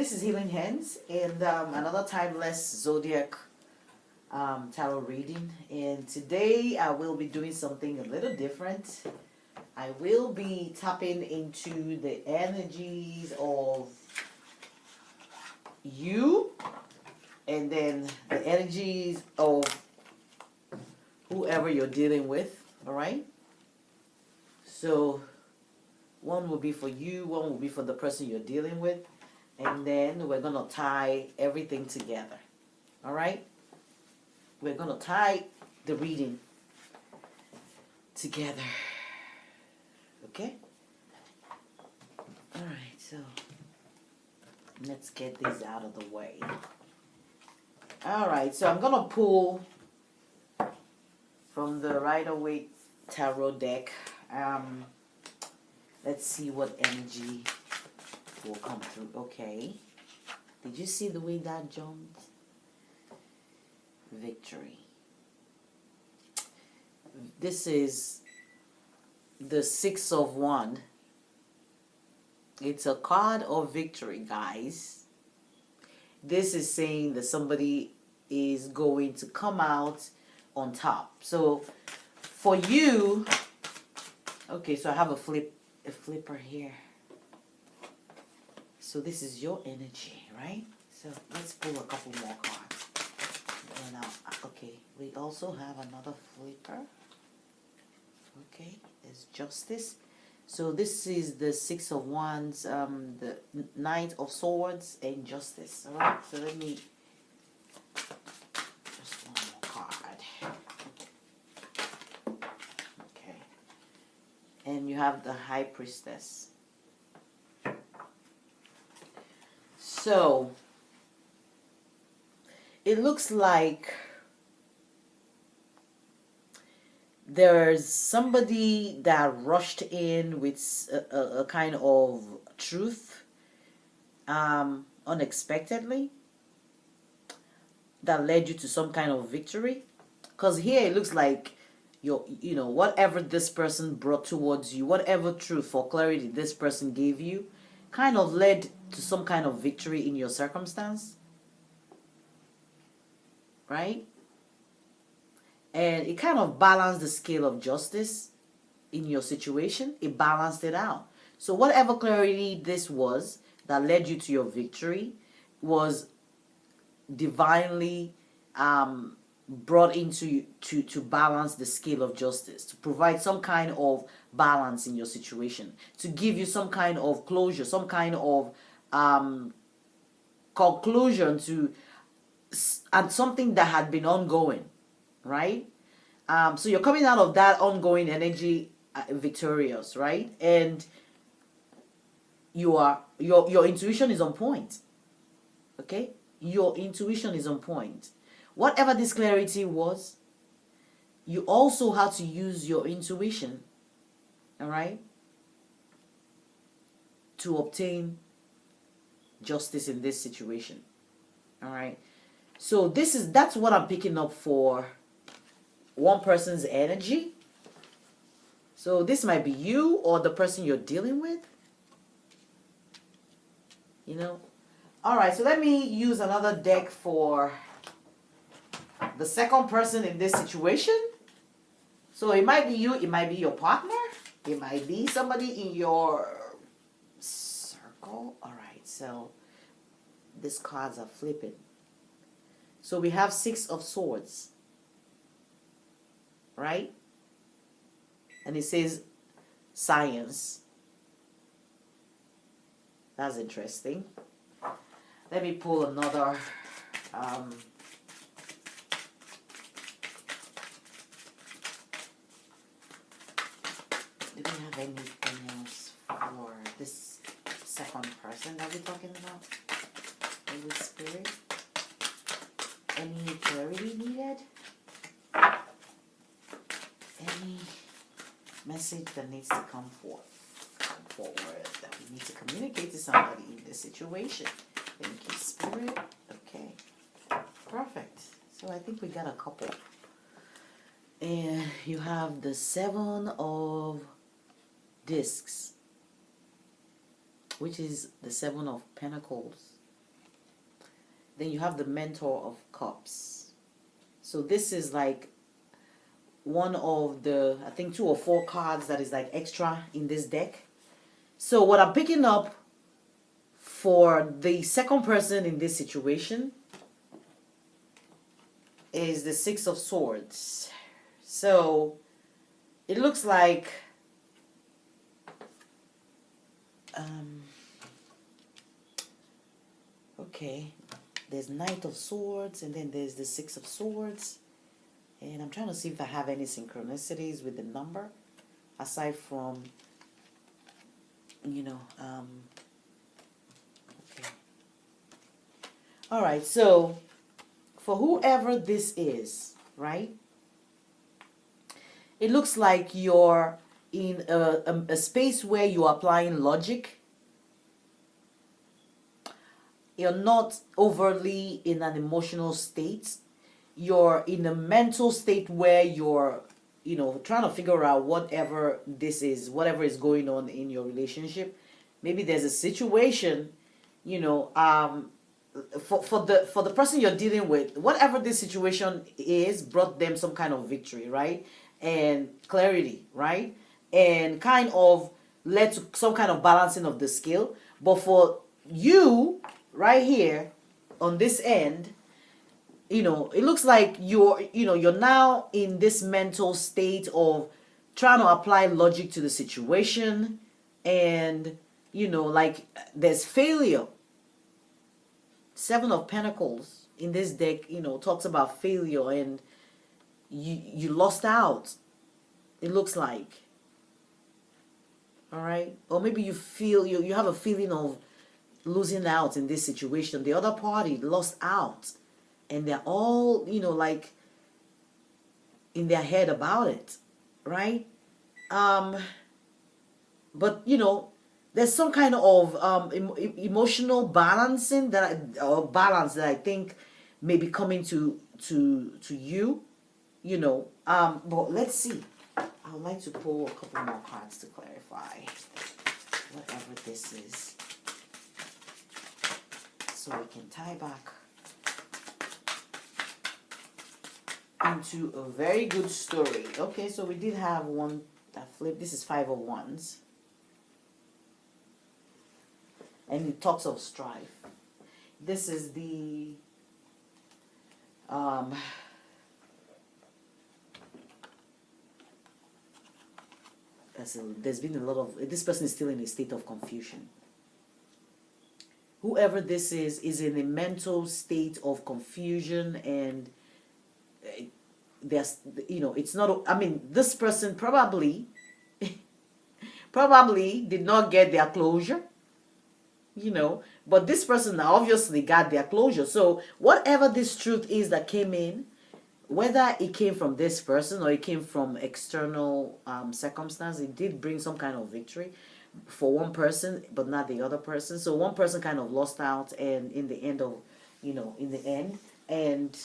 this is Healing Hands, and another timeless Zodiac tarot reading. And today I will be doing something a little different. I will be tapping into the energies of you, and then the energies of whoever you're dealing with. All right. So one will be for you, one will be for the person you're dealing with, and then we're going to tie everything together. All right? We're going to tie the reading together. Okay? All right, so let's get this out of the way. All right, so I'm going to pull from the Rider-Waite Tarot deck. Let's see what energy will come through. Okay. Did you see the way that jumped? Victory. This is the Six of Wands. It's a card of victory, guys. This is saying that somebody is going to come out on top. So for you, okay, so I have a flipper here. So this is your energy, right? So let's pull a couple more cards. And okay, we also have another flipper. Okay, there's Justice. So this is the Six of Wands, the Knight of Swords, and Justice. All right, so let me just one more card. Okay, and you have the High Priestess. So it looks like there's somebody that rushed in with a kind of truth unexpectedly that led you to some kind of victory. Because here it looks like whatever this person brought towards you, whatever truth or clarity this person gave you, kind of led to some kind of victory in your circumstance, right? And it kind of balanced the scale of justice in your situation. It balanced it out. So whatever clarity this was that led you to your victory was divinely brought into to balance the scale of justice, to provide some kind of balance in your situation, to give you some kind of closure, some kind of conclusion to and something that had been ongoing, right? So you're coming out of that ongoing energy victorious, right? And your intuition is on point. Okay, your intuition is on point. Whatever this clarity was, you also had to use your intuition, all right, to obtain justice in this situation. All right. So that's what I'm picking up for one person's energy. So this might be you or the person you're dealing with. All right, so let me use another deck for the second person in this situation. So it might be you, it might be your partner, it might be somebody in your circle. All right, so these cards are flipping. So we have Six of Swords, right? And it says science. That's interesting. Let me pull another do we have anything else for this second person that we're talking about? Holy Spirit? Any clarity needed? Any message that needs to come forward that we need to communicate to somebody in this situation? Thank you, Spirit. Okay. Perfect. So I think we got a couple. And you have the Seven of Discs, which is the Seven of Pentacles. Then you have the Mentor of Cups. So this is like one of the, I think, 2 or 4 cards that is like extra in this deck. So what I'm picking up for the second person in this situation is the 6 of Swords. So it looks like okay, there's Knight of Swords, and then there's the 6 of Swords. And I'm trying to see if I have any synchronicities with the number, aside from, okay. All right, so for whoever this is, right, it looks like you're in a space where you're applying logic. You're not overly in an emotional state. You're in a mental state where you're, trying to figure out whatever this is, whatever is going on in your relationship. Maybe there's a situation, for the person you're dealing with, whatever this situation is, brought them some kind of victory, right? And clarity, right? And kind of led to some kind of balancing of the scale. But for you, right here on this end, it looks like you're now in this mental state of trying to apply logic to the situation, and like there's failure. 7 of Pentacles in this deck, talks about failure, and you lost out, it looks like. All right, or maybe you feel you have a feeling of losing out in this situation. The other party lost out, and they're all like in their head about it, right? But there's some kind of emotional balancing balance that I think may be coming to you, but let's see. I would like to pull a couple more cards to clarify whatever this is, so we can tie back into a very good story. Okay, so we did have one that flipped. This is 5 of Wands. And it talks of strife. This is the there's been a lot of, this person is still in a state of confusion. Whoever this is in a mental state of confusion, and there's it's not, this person probably did not get their closure, but this person obviously got their closure. So whatever this truth is that came in, whether it came from this person or it came from external circumstance, it did bring some kind of victory for one person, but not the other person. So one person kind of lost out, and in the end of, and,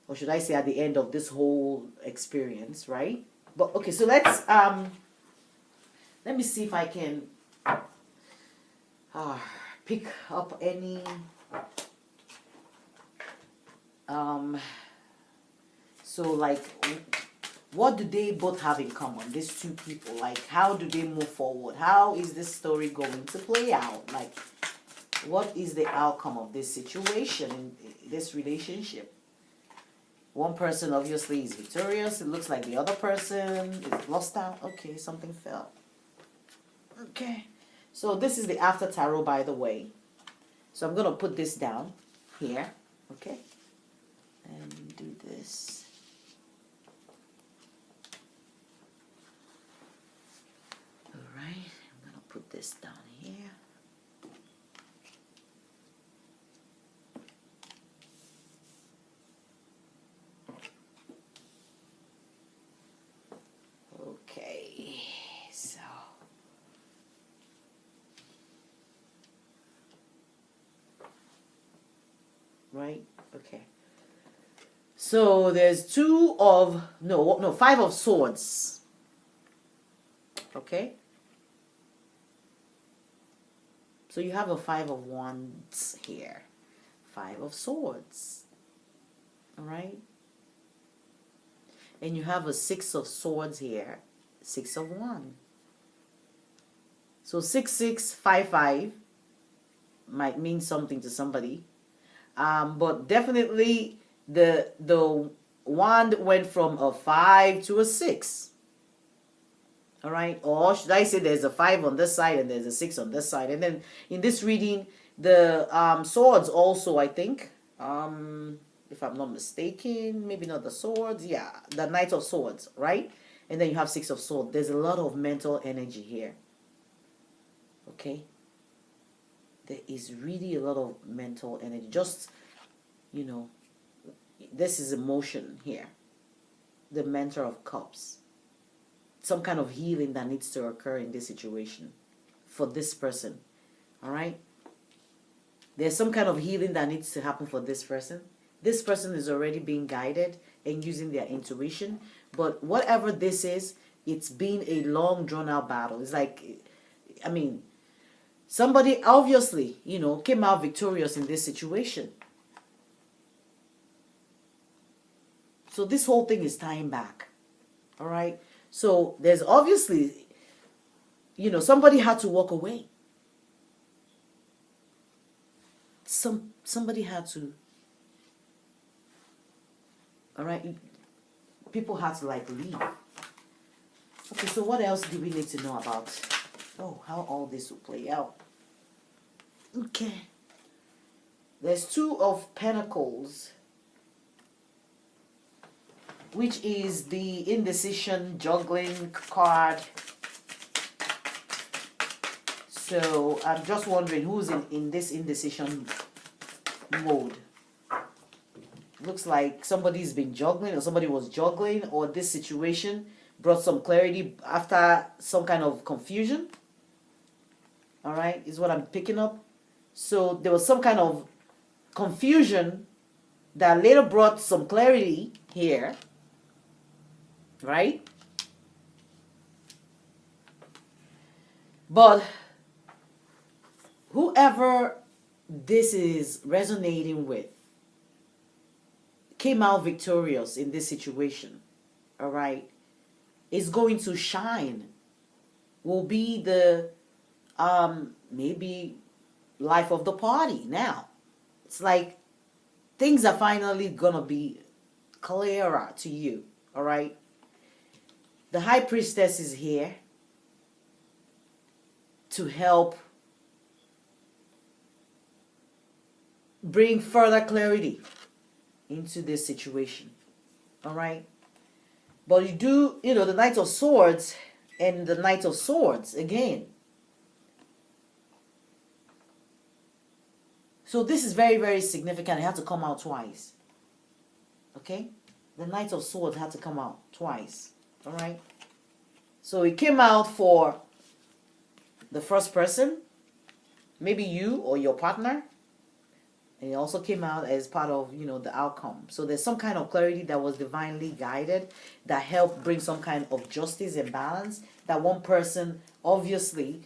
or should I say at the end of this whole experience, right? But okay, so let's let me see if I can pick up any so like, what do they both have in common, these two people? Like, how do they move forward? How is this story going to play out? Like, what is the outcome of this situation in this relationship? One person obviously is victorious. It looks like the other person is lost out. Okay, something fell. Okay, so this is the after tarot, by the way. So I'm going to put this down here, okay? And do this. Alright, I'm going to put this down here. Okay, so right, okay. So there's 5 of Swords. Okay. So you have a 5 of Wands here. Five of Swords. All right? And you have a Six of Swords here. Six of Wands. So 6655 might mean something to somebody. But definitely the wand went from a 5 to a 6. All right? Or should I say there's a 5 on this side and there's a 6 on this side. And then in this reading, the swords also, I think, if I'm not mistaken, maybe not the swords. Yeah, the Knight of Swords, right? And then you have Six of Swords. There's a lot of mental energy here. Okay? There is really a lot of mental energy. Just, you know, this is emotion here. The Mentor of Cups. Some kind of healing that needs to occur in this situation for this person. All right? There's some kind of healing that needs to happen for this person. This person is already being guided and using their intuition. But whatever this is, it's been a long, drawn-out battle. It's like, I mean, somebody obviously, you know, came out victorious in this situation. So this whole thing is tying back. All right? So there's obviously, you know, somebody had to walk away. Somebody had to. All right? People had to like leave. Okay, so what else do we need to know about, how all this will play out? Okay. There's Two of Pentacles, which is the indecision, juggling card. So I'm just wondering who's in this indecision mode. Looks like somebody's been juggling, or somebody was juggling, or this situation brought some clarity after some kind of confusion. All right, is what I'm picking up. So there was some kind of confusion that later brought some clarity here. Right? But whoever this is resonating with came out victorious in this situation. All right? Is going to shine. Will be the maybe life of the party now. It's like things are finally gonna be clearer to you. All right? The High Priestess is here to help bring further clarity into this situation. All right? But you do, you know, the Knight of Swords and the Knight of Swords again. So this is very, very significant. It had to come out twice. Okay? The Knight of Swords had to come out twice. All right? So it came out for the first person, maybe you or your partner. And it also came out as part of, you know, the outcome. So there's some kind of clarity that was divinely guided that helped bring some kind of justice and balance that one person obviously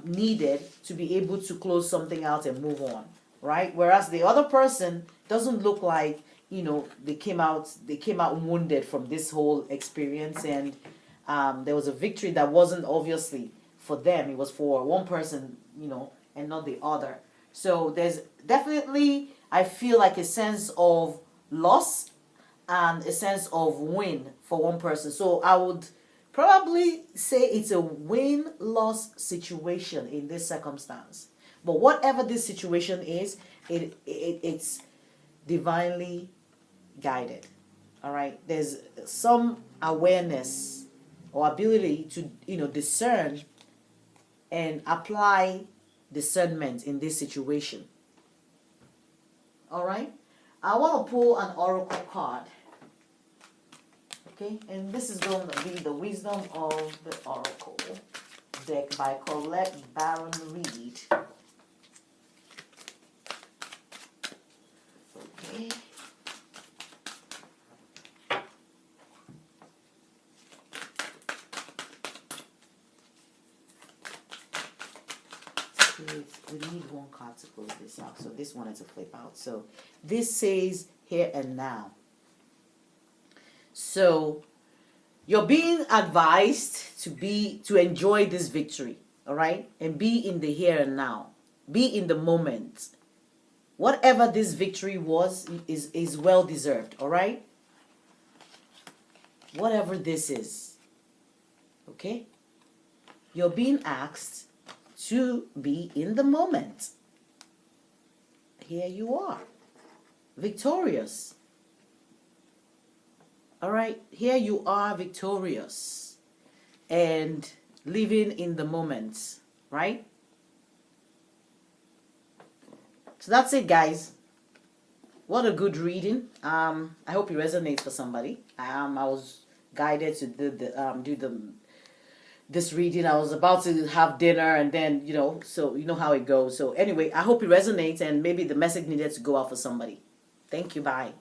needed to be able to close something out and move on, right? Whereas the other person doesn't look like, you know, they came out wounded from this whole experience, and there was a victory that wasn't obviously for them. It was for one person, you know, and not the other. So there's definitely, I feel like, a sense of loss and a sense of win for one person. So I would probably say it's a win-loss situation in this circumstance. But whatever this situation is, it's divinely guided. All right? There's some awareness or ability to, you know, discern and apply discernment in this situation. All right, I want to pull an oracle card. Okay, and this is going to be the Wisdom of the Oracle deck by Colette Baron Reed. Okay. We need one one card to close this out. So this wanted to flip out. So this says here and now. So you're being advised to enjoy this victory, all right? And be in the here and now. Be in the moment. Whatever this victory was is well deserved, all right? Whatever this is, okay? You're being asked to be in the moment. Here you are, victorious. All right, here you are, victorious and living in the moment, right? So that's it, guys. What a good reading. I hope it resonates for somebody. I was guided to do this reading. I was about to have dinner, and then so you know how it goes. So anyway, I hope it resonates, and maybe the message needed to go out for somebody. Thank you. Bye.